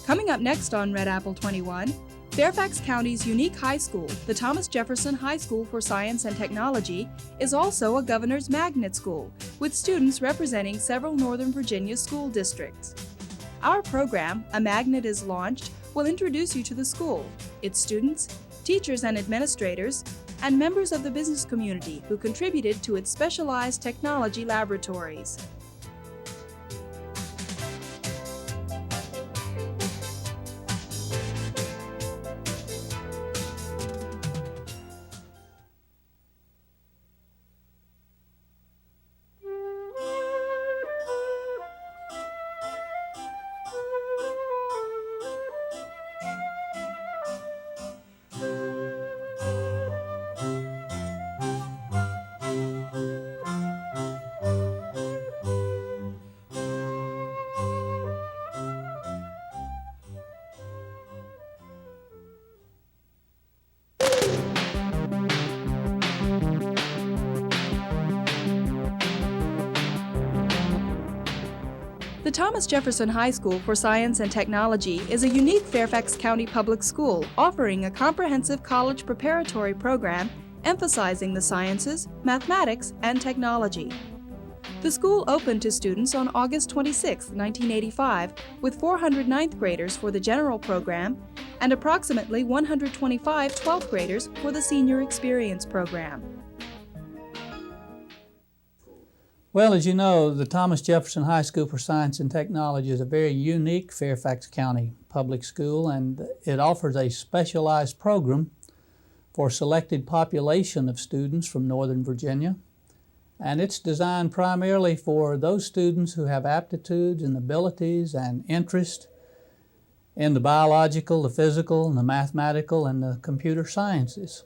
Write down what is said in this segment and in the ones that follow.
Coming up next on Red Apple 21, Fairfax County's unique high school, the Thomas Jefferson High School for Science and Technology, is also a governor's magnet school, with students representing several Northern Virginia school districts. Our program, A Magnet is Launched, will introduce you to the school, its students, teachers and administrators, and members of the business community who contributed to its specialized technology laboratories. The Thomas Jefferson High School for Science and Technology is a unique Fairfax County public school offering a comprehensive college preparatory program emphasizing the sciences, mathematics, and technology. The school opened to students on August 26, 1985, with 400 ninth graders for the general program and approximately 125 12th graders for the Senior Experience program. Well, as you know, the Thomas Jefferson High School for Science and Technology is a very unique Fairfax County public school, and it offers a specialized program for a selected population of students from Northern Virginia. And it's designed primarily for those students who have aptitudes and abilities and interest in the biological, the physical, and the mathematical, and the computer sciences.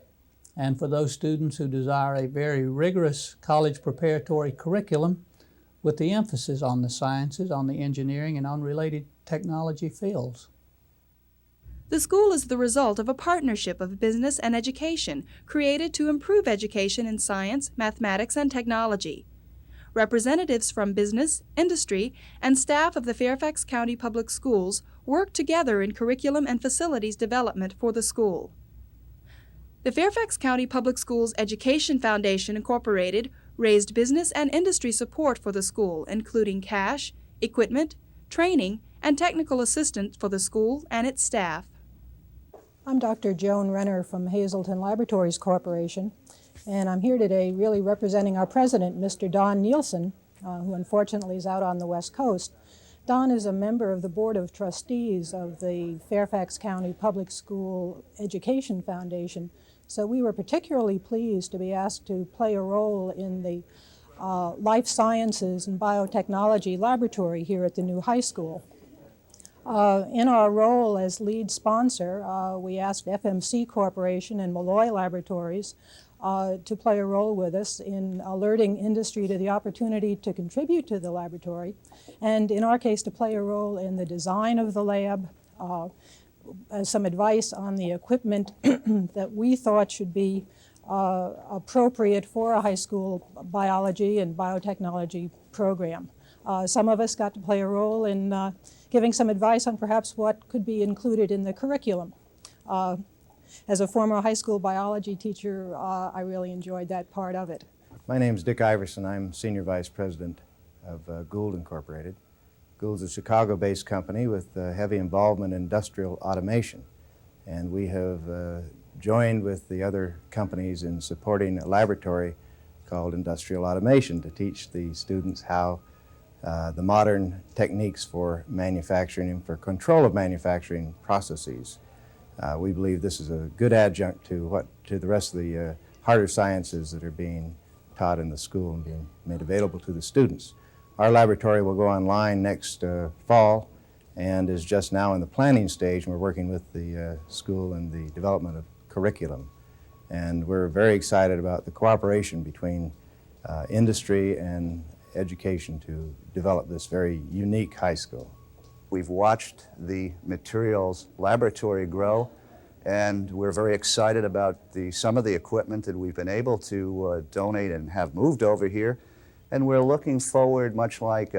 And for those students who desire a very rigorous college preparatory curriculum with the emphasis on the sciences, on the engineering, and on related technology fields. The school is the result of a partnership of business and education created to improve education in science, mathematics, and technology. Representatives from business, industry, and staff of the Fairfax County Public Schools work together in curriculum and facilities development for the school. The Fairfax County Public Schools Education Foundation, Incorporated, raised business and industry support for the school, including cash, equipment, training, and technical assistance for the school and its staff. I'm Dr. Joan Renner from Hazelton Laboratories Corporation, and I'm here today really representing our president, Mr. Don Nielsen, who unfortunately is out on the West Coast. Don is a member of the Board of Trustees of the Fairfax County Public School Education Foundation, so we were particularly pleased to be asked to play a role in the life sciences and biotechnology laboratory here at the new high school. In our role as lead sponsor, we asked FMC Corporation and Malloy Laboratories to play a role with us in alerting industry to the opportunity to contribute to the laboratory, and in our case to play a role in the design of the lab, some advice on the equipment that we thought should be appropriate for a high school biology and biotechnology program. Some of us got to play a role in giving some advice on perhaps what could be included in the curriculum. As a former high school biology teacher, I really enjoyed that part of it. My name is Dick Iverson. I'm Senior Vice President of Gould Incorporated. Gould's a Chicago-based company with heavy involvement in industrial automation. And we have joined with the other companies in supporting a laboratory called Industrial Automation to teach the students how the modern techniques for manufacturing and for control of manufacturing processes. We believe this is a good adjunct to the rest of the harder sciences that are being taught in the school and being made available to the students. Our laboratory will go online next fall and is just now in the planning stage, and we're working with the school in the development of curriculum. And we're very excited about the cooperation between industry and education to develop this very unique high school. We've watched the materials laboratory grow, and we're very excited about some of the equipment that we've been able to donate and have moved over here. And we're looking forward, much like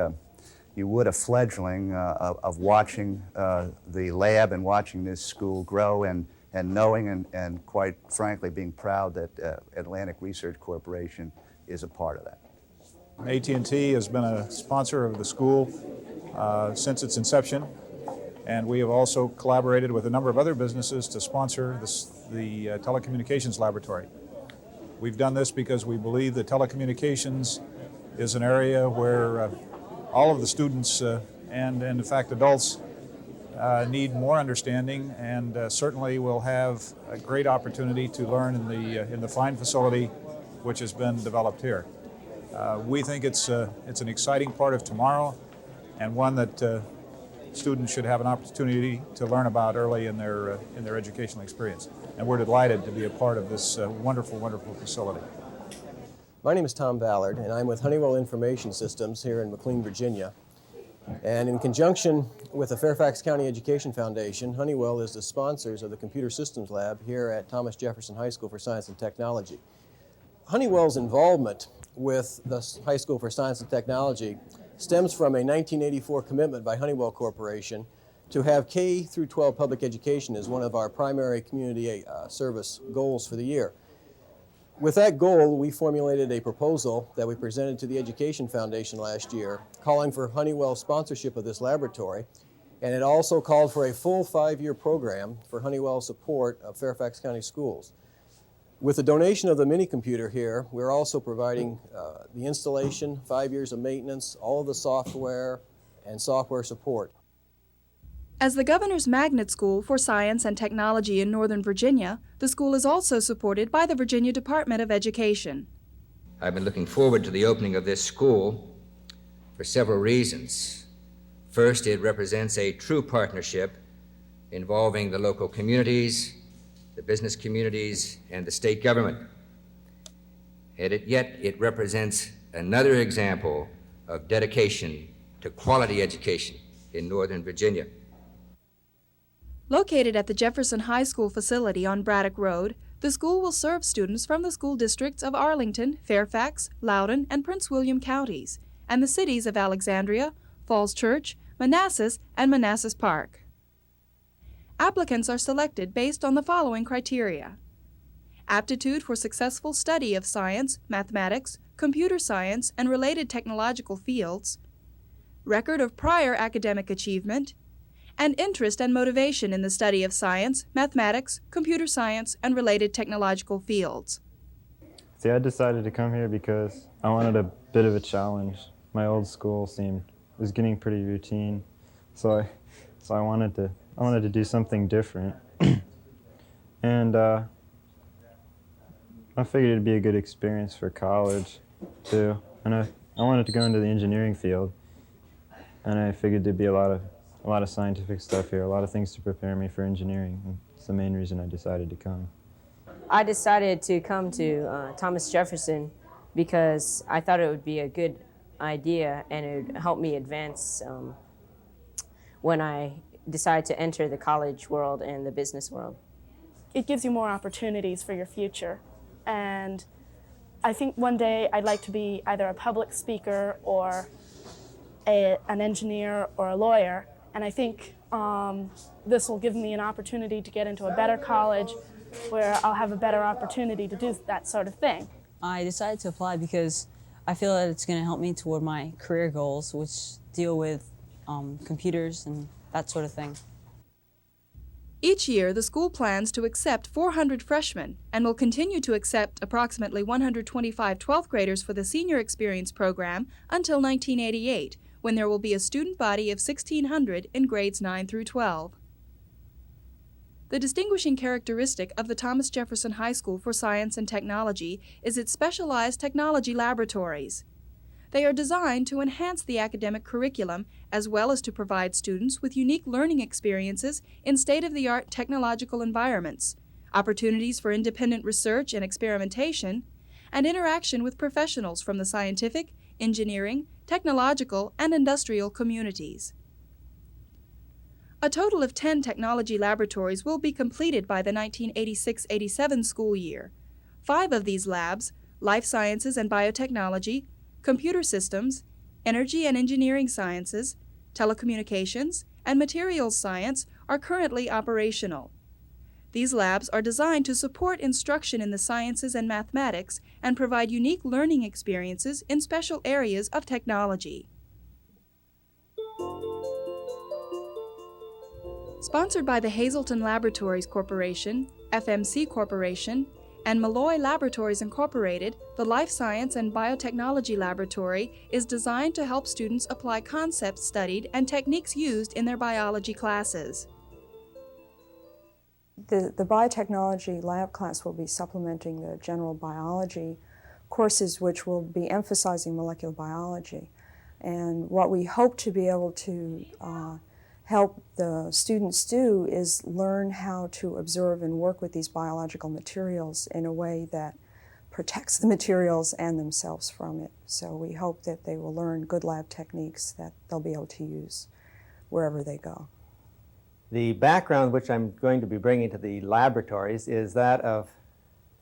you would a fledgling of watching the lab and watching this school grow and knowing and quite frankly being proud that Atlantic Research Corporation is a part of that. AT&T has been a sponsor of the school since its inception, and we have also collaborated with a number of other businesses to sponsor the telecommunications laboratory. We've done this because we believe that telecommunications is an area where all of the students and in fact adults need more understanding, and certainly will have a great opportunity to learn in the fine facility which has been developed here. We think it's an exciting part of tomorrow, and one that students should have an opportunity to learn about early in their educational experience. And we're delighted to be a part of this wonderful, wonderful facility. My name is Tom Ballard, and I'm with Honeywell Information Systems here in McLean, Virginia. And in conjunction with the Fairfax County Education Foundation, Honeywell is the sponsors of the Computer Systems Lab here at Thomas Jefferson High School for Science and Technology. Honeywell's involvement with the High School for Science and Technology stems from a 1984 commitment by Honeywell Corporation to have K through 12 public education as one of our primary community service goals for the year. With that goal, we formulated a proposal that we presented to the Education Foundation last year, calling for Honeywell sponsorship of this laboratory, and it also called for a full 5-year program for Honeywell support of Fairfax County schools. With the donation of the mini computer here, we're also providing the installation, 5 years of maintenance, all of the software, and software support. As the Governor's Magnet School for Science and Technology in Northern Virginia, the school is also supported by the Virginia Department of Education. I've been looking forward to the opening of this school for several reasons. First, it represents a true partnership involving the local communities, the business communities, and the state government. And yet it represents another example of dedication to quality education in Northern Virginia. Located at the Jefferson High School facility on Braddock Road, the school will serve students from the school districts of Arlington, Fairfax, Loudoun, and Prince William counties, and the cities of Alexandria, Falls Church, Manassas, and Manassas Park. Applicants are selected based on the following criteria: aptitude for successful study of science, mathematics, computer science, and related technological fields, record of prior academic achievement, and interest and motivation in the study of science, mathematics, computer science, and related technological fields. See, I decided to come here because I wanted a bit of a challenge. My old school was getting pretty routine, so I wanted to do something different. And I figured it'd be a good experience for college too. And I wanted to go into the engineering field, and I figured there'd be a lot of scientific stuff here, a lot of things to prepare me for engineering. And it's the main reason I decided to come. I decided to come to Thomas Jefferson because I thought it would be a good idea and it would help me advance when I decide to enter the college world and the business world. It gives you more opportunities for your future, and I think one day I'd like to be either a public speaker or an engineer or a lawyer, and I think this will give me an opportunity to get into a better college where I'll have a better opportunity to do that sort of thing. I decided to apply because I feel that it's going to help me toward my career goals, which deal with computers and that sort of thing. Each year, the school plans to accept 400 freshmen and will continue to accept approximately 125 12th graders for the Senior Experience program until 1988, when there will be a student body of 1,600 in grades 9 through 12. The distinguishing characteristic of the Thomas Jefferson High School for Science and Technology is its specialized technology laboratories. They are designed to enhance the academic curriculum as well as to provide students with unique learning experiences in state-of-the-art technological environments, opportunities for independent research and experimentation, and interaction with professionals from the scientific, engineering, technological, and industrial communities. A total of 10 technology laboratories will be completed by the 1986-87 school year. 5 of these labs, life sciences and biotechnology, computer systems, energy and engineering sciences, telecommunications, and materials science are currently operational. These labs are designed to support instruction in the sciences and mathematics and provide unique learning experiences in special areas of technology. Sponsored by the Hazleton Laboratories Corporation, FMC Corporation, and Malloy Laboratories Incorporated, the Life Science and Biotechnology Laboratory is designed to help students apply concepts studied and techniques used in their biology classes. The biotechnology lab class will be supplementing the general biology courses, which will be emphasizing molecular biology. And what we hope to be able to help the students do is learn how to observe and work with these biological materials in a way that protects the materials and themselves from it. So we hope that they will learn good lab techniques that they'll be able to use wherever they go. The background which I'm going to be bringing to the laboratories is that of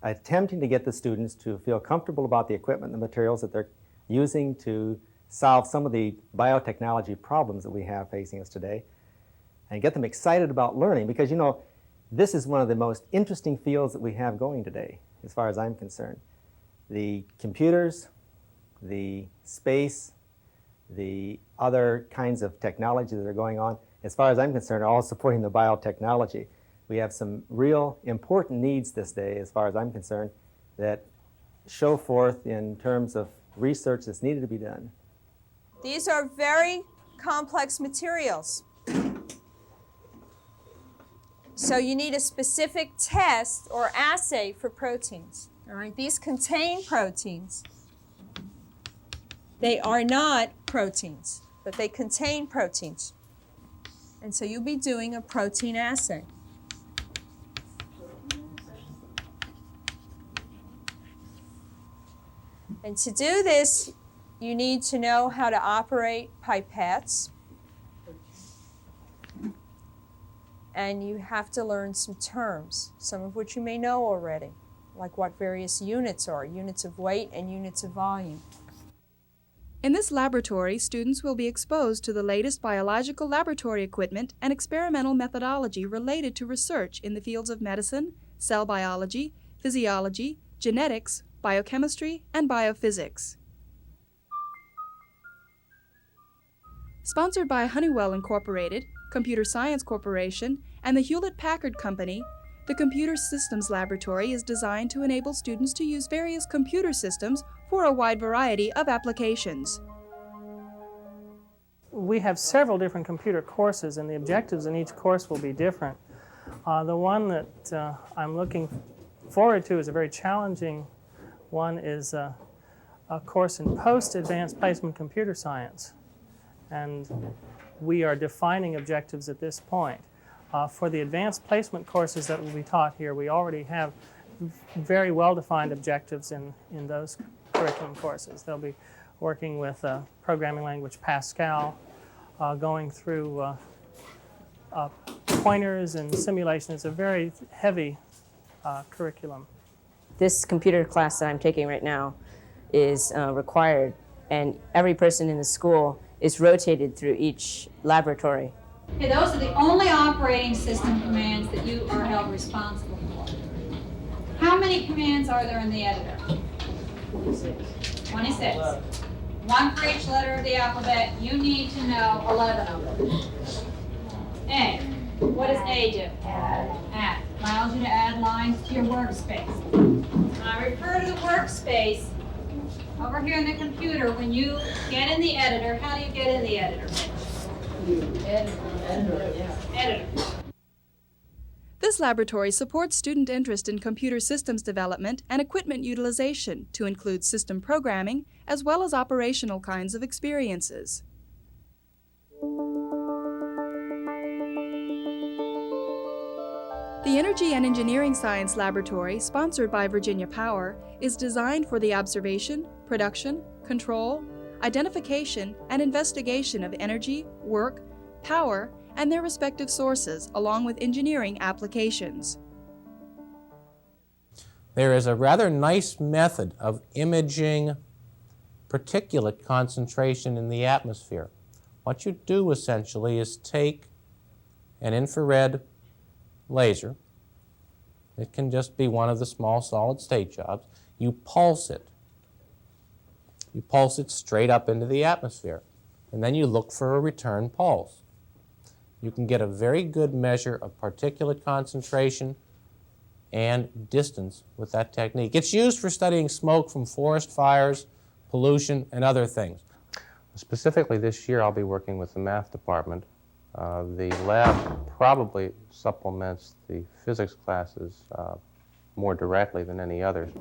attempting to get the students to feel comfortable about the equipment and the materials that they're using to solve some of the biotechnology problems that we have facing us today, and get them excited about learning, because, you know, this is one of the most interesting fields that we have going today, as far as I'm concerned. The computers, the space, the other kinds of technology that are going on, as far as I'm concerned, are all supporting the biotechnology. We have some real important needs this day, as far as I'm concerned, that show forth in terms of research that's needed to be done. These are very complex materials. So you need a specific test or assay for proteins. All right, these contain proteins. They are not proteins, but they contain proteins. And so you'll be doing a protein assay. And to do this, you need to know how to operate pipettes. And you have to learn some terms, some of which you may know already, like what various units are, units of weight and units of volume. In this laboratory, students will be exposed to the latest biological laboratory equipment and experimental methodology related to research in the fields of medicine, cell biology, physiology, genetics, biochemistry, and biophysics. Sponsored by Honeywell Incorporated, Computer Science Corporation, and the Hewlett-Packard Company, the Computer Systems Laboratory is designed to enable students to use various computer systems for a wide variety of applications. We have several different computer courses, and the objectives in each course will be different. The one that I'm looking forward to is a very challenging one, is a course in post-advanced placement computer science. And we are defining objectives at this point. For the advanced placement courses that will be taught here, we already have very well-defined objectives in those curriculum courses. They'll be working with programming language Pascal, going through pointers and simulation. It's a very heavy curriculum. This computer class that I'm taking right now is required, and every person in the school is rotated through each laboratory. Okay, those are the only operating system commands that you are held responsible for. How many commands are there in the editor? 26. One for each letter of the alphabet. You need to know 11 of them. A. What does A do? Add. Allows you to add lines to your workspace. When I refer to the workspace, over here in the computer, when you get in the editor, how do you get in the editor? Editor. This laboratory supports student interest in computer systems development and equipment utilization to include system programming as well as operational kinds of experiences. The Energy and Engineering Science Laboratory, sponsored by Virginia Power, is designed for the observation, production, control, identification, and investigation of energy, work, power, and their respective sources, along with engineering applications. There is a rather nice method of imaging particulate concentration in the atmosphere. What you do essentially is take an infrared laser. It can just be one of the small solid-state jobs. You pulse it. You pulse it straight up into the atmosphere, and then you look for a return pulse. You can get a very good measure of particulate concentration and distance with that technique. It's used for studying smoke from forest fires, pollution, and other things. Specifically this year I'll be working with the math department. The lab probably supplements the physics classes more directly than any others.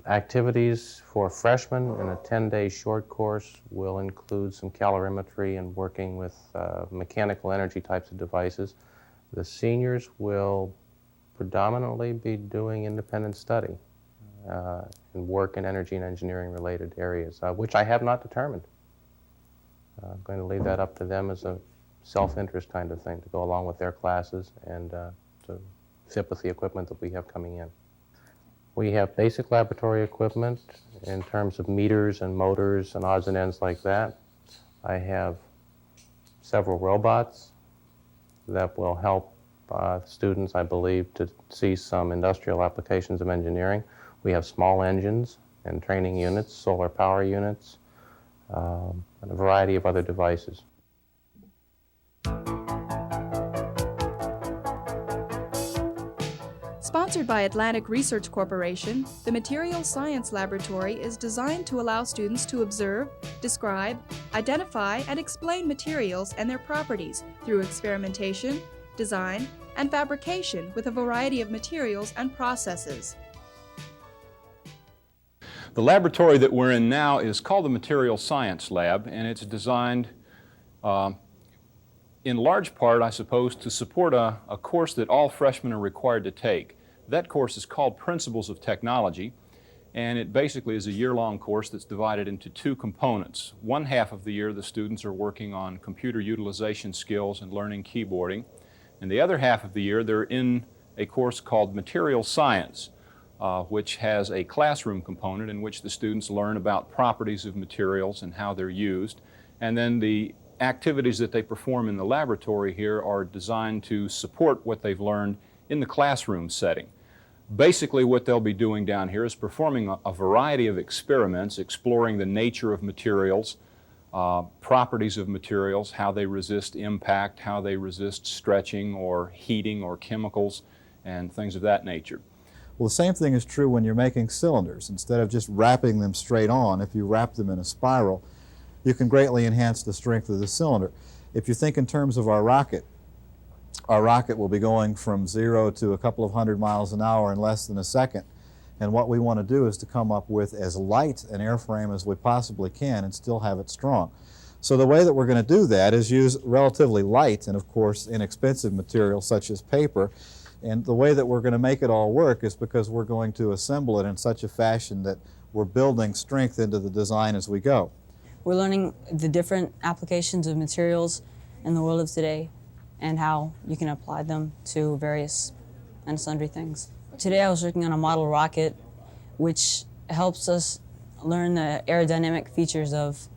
Activities for freshmen in a 10-day short course will include some calorimetry and working with mechanical energy types of devices. The seniors will predominantly be doing independent study and work in energy and engineering related areas, which I have not determined. I'm going to leave that up to them as a self-interest kind of thing to go along with their classes and to fit with the equipment that we have coming in. We have basic laboratory equipment in terms of meters and motors and odds and ends like that. I have several robots that will help students, I believe, to see some industrial applications of engineering. We have small engines and training units, solar power units, and a variety of other devices. Sponsored by Atlantic Research Corporation, the Materials Science Laboratory is designed to allow students to observe, describe, identify, and explain materials and their properties through experimentation, design, and fabrication with a variety of materials and processes. The laboratory that we're in now is called the Materials Science Lab, and it's designed in large part, I suppose, to support a course that all freshmen are required to take. That course is called Principles of Technology, and it basically is a year-long course that's divided into two components. One half of the year, the students are working on computer utilization skills and learning keyboarding, and the other half of the year, they're in a course called Material Science, which has a classroom component in which the students learn about properties of materials and how they're used, and then the activities that they perform in the laboratory here are designed to support what they've learned in the classroom setting. Basically, what they'll be doing down here is performing a variety of experiments, exploring the nature of materials, properties of materials, how they resist impact, how they resist stretching or heating or chemicals, and things of that nature. Well, the same thing is true when you're making cylinders. Instead of just wrapping them straight on, if you wrap them in a spiral, you can greatly enhance the strength of the cylinder. If you think in terms of our rocket will be going from 0 to a couple of 100 miles an hour in less than a second. And what we want to do is to come up with as light an airframe as we possibly can and still have it strong. So the way that we're going to do that is use relatively light and, of course, inexpensive materials such as paper. And the way that we're going to make it all work is because we're going to assemble it in such a fashion that we're building strength into the design as we go. We're learning the different applications of materials in the world of today and how you can apply them to various and sundry things. Today I was working on a model rocket which helps us learn the aerodynamic features of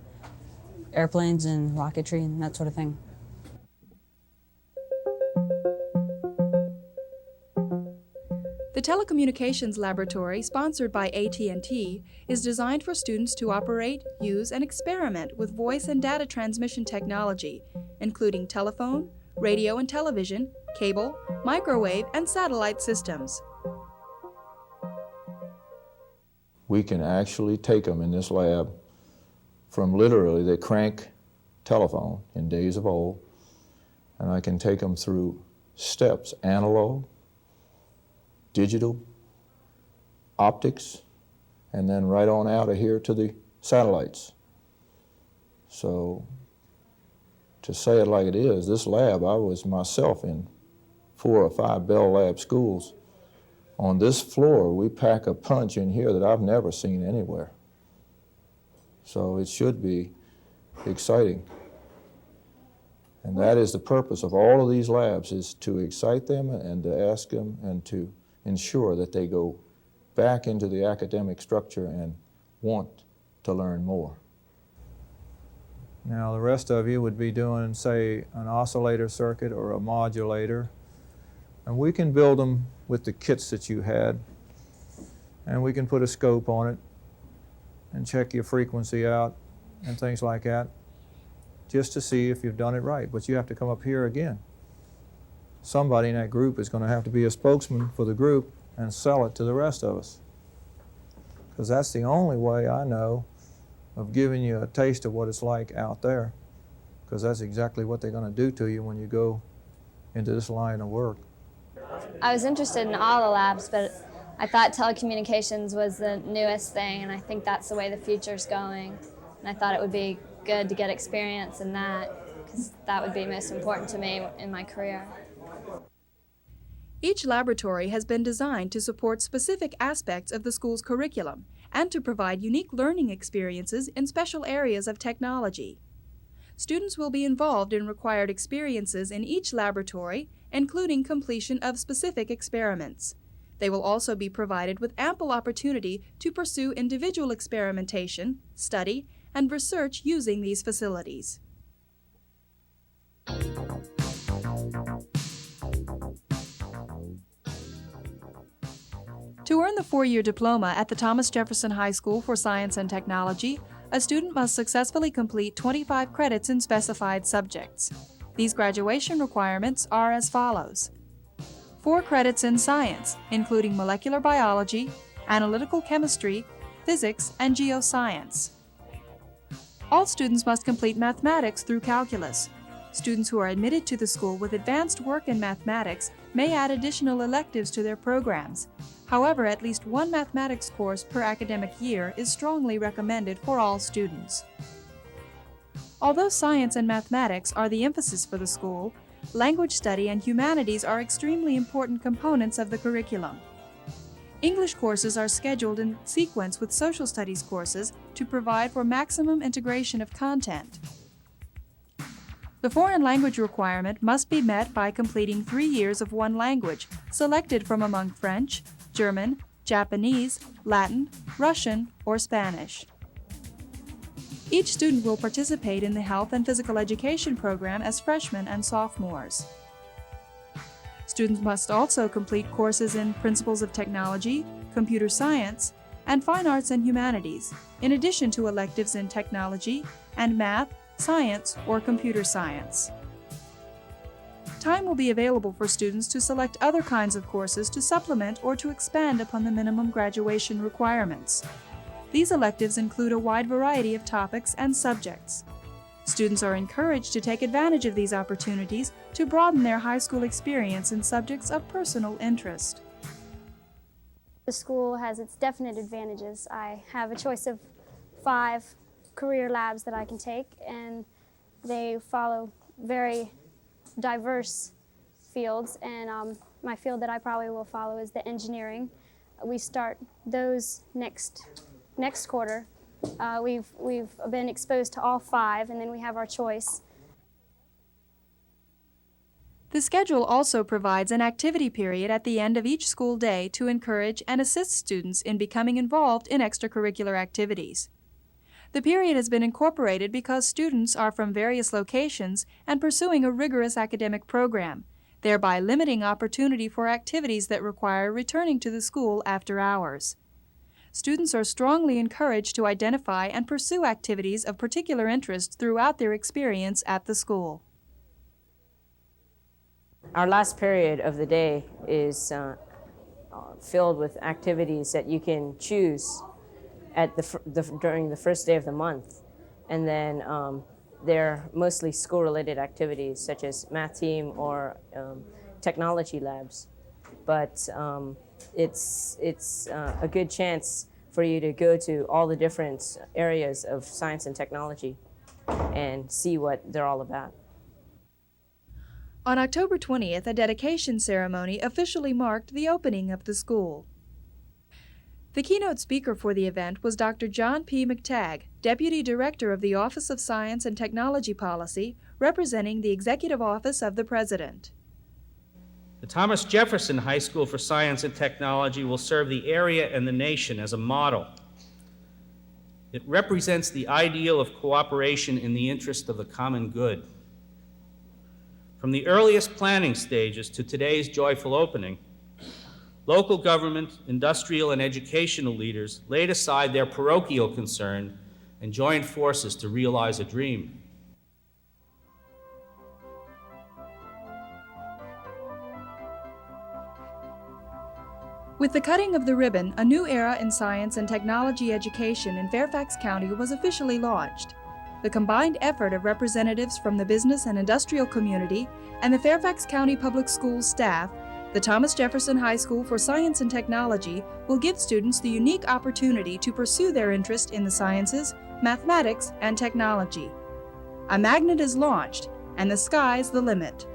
airplanes and rocketry and that sort of thing. The Telecommunications Laboratory, sponsored by AT&T, is designed for students to operate, use, and experiment with voice and data transmission technology, including telephone, radio and television, cable, microwave, and satellite systems. We can actually take them in this lab from literally the crank telephone in days of old, and I can take them through steps, analog, digital, optics, and then right on out of here to the satellites. So to say it like it is, this lab, I was myself in 4 or 5 Bell Lab schools. On this floor, we pack a punch in here that I've never seen anywhere. So it should be exciting. And that is the purpose of all of these labs, is to excite them and to ask them and to ensure that they go back into the academic structure and want to learn more. Now the rest of you would be doing, say, an oscillator circuit or a modulator, and we can build them with the kits that you had, and we can put a scope on it and check your frequency out and things like that, just to see if you've done it right. But you have to come up here again. Somebody in that group is going to have to be a spokesman for the group and sell it to the rest of us, because that's the only way I know of giving you a taste of what it's like out there, because that's exactly what they're going to do to you when you go into this line of work. I was interested in all the labs, but I thought telecommunications was the newest thing, and I think that's the way the future's going. And I thought it would be good to get experience in that, because that would be most important to me in my career. Each laboratory has been designed to support specific aspects of the school's curriculum and to provide unique learning experiences in special areas of technology. Students will be involved in required experiences in each laboratory, including completion of specific experiments. They will also be provided with ample opportunity to pursue individual experimentation, study, and research using these facilities. To earn the four-year diploma at the Thomas Jefferson High School for Science and Technology, a student must successfully complete 25 credits in specified subjects. These graduation requirements are as follows: 4 credits in science, including molecular biology, analytical chemistry, physics, and geoscience. All students must complete mathematics through calculus. Students who are admitted to the school with advanced work in mathematics may add additional electives to their programs. However, at least one mathematics course per academic year is strongly recommended for all students. Although science and mathematics are the emphasis for the school, language study and humanities are extremely important components of the curriculum. English courses are scheduled in sequence with social studies courses to provide for maximum integration of content. The foreign language requirement must be met by completing 3 years of one language, selected from among French, German, Japanese, Latin, Russian, or Spanish. Each student will participate in the health and physical education program as freshmen and sophomores. Students must also complete courses in Principles of Technology, Computer Science, and Fine Arts and Humanities, in addition to electives in Technology and Math, Science, or Computer Science. Time will be available for students to select other kinds of courses to supplement or to expand upon the minimum graduation requirements. These electives include a wide variety of topics and subjects. Students are encouraged to take advantage of these opportunities to broaden their high school experience in subjects of personal interest. The school has its definite advantages. I have a choice of 5 career labs that I can take, and they follow very diverse fields, and my field that I probably will follow is the engineering. We start those next quarter. We've been exposed to all 5, and then we have our choice. The schedule also provides an activity period at the end of each school day to encourage and assist students in becoming involved in extracurricular activities. The period has been incorporated because students are from various locations and pursuing a rigorous academic program, thereby limiting opportunity for activities that require returning to the school after hours. Students are strongly encouraged to identify and pursue activities of particular interest throughout their experience at the school. Our last period of the day is filled with activities that you can choose at during the first day of the month. And then they're mostly school-related activities such as math team or technology labs. But it's a good chance for you to go to all the different areas of science and technology and see what they're all about. On October 20th, a dedication ceremony officially marked the opening of the school. The keynote speaker for the event was Dr. John P. McTagg, Deputy Director of the Office of Science and Technology Policy, representing the Executive Office of the President. The Thomas Jefferson High School for Science and Technology will serve the area and the nation as a model It represents the ideal of cooperation in the interest of the common good. From the earliest planning stages to today's joyful opening, local government, industrial, and educational leaders laid aside their parochial concern and joined forces to realize a dream. With the cutting of the ribbon, a new era in science and technology education in Fairfax County was officially launched. The combined effort of representatives from the business and industrial community and the Fairfax County Public Schools staff, the Thomas Jefferson High School for Science and Technology will give students the unique opportunity to pursue their interest in the sciences, mathematics, and technology. A magnet is launched, and the sky's the limit.